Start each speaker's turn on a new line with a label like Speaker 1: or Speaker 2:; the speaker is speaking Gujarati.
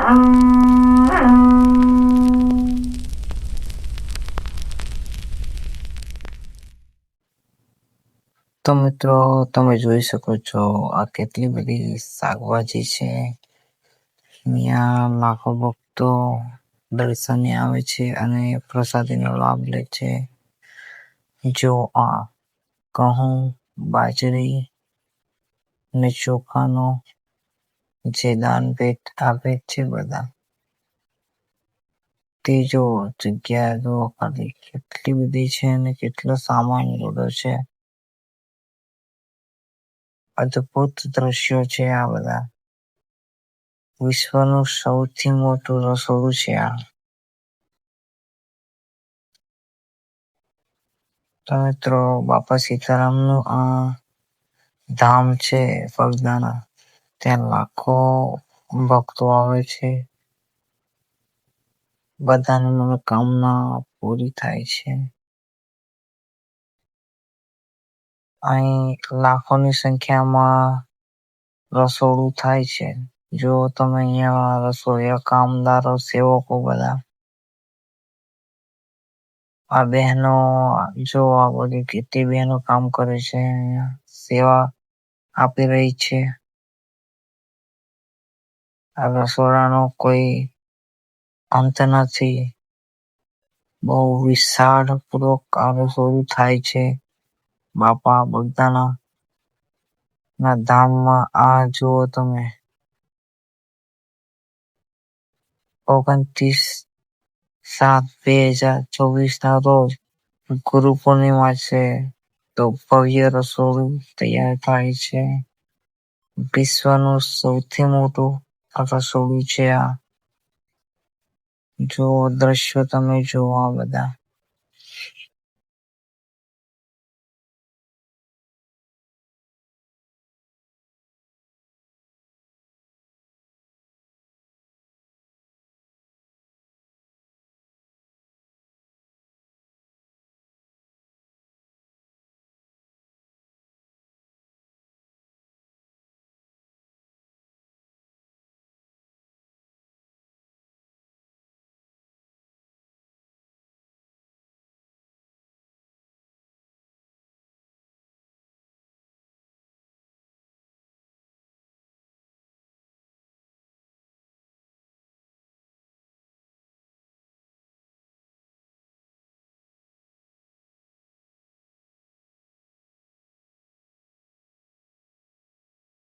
Speaker 1: તો મિત્રો તમે જોઈ શકો છો આ કેટલી બધી શાકભાજી છે. અહીંયા લાખો ભક્તો દર્શને આવે છે અને પ્રસાદીનો લાભ લે છે. જો આ ઘઉં, બાજરી ને ચોખાનો જે દાન ભેટ આપે છે બધા, તે જો જગ્યા જો ખાલી કેટલી બધી છે અને કેટલો સામાન બધો છે. અદ્ભુત દ્રશ્યો છે આ બધા. વિશ્વનું સૌથી મોટું રસોડું છે આ. તો મિત્રો બાપા સીતારામનું આ ધામ છે બગદાણા. ત્યાં લાખો ભક્તો આવે છે. બધાની મનોકામના પૂરી થાય છે. અહીં લાખોની સંખ્યામાં રસોડું થાય છે. જો તમે અહીંયા રસોઈયા, કામદારો, સેવકો બધા આ બહેનો જો આ બધી કેટલી બહેનો કામ કરે છે અહીંયા, સેવા આપી રહી છે. આ રસોડાનો કોઈ અંત નથી. બહુ વિશાળ પૂર્વક આ રસોડું થાય છે. બાપા બગદાણા ના ધામમાં આ જુઓ તમે. 29/7/2024 ના રોજ ગુરુ પૂર્ણિમા છે. તો ભવ્ય રસોડું તૈયાર થાય છે. વિશ્વનું સૌથી મોટું રસોડું છે આ. જો દ્રશ્યો તમે જુઓ આ બધા.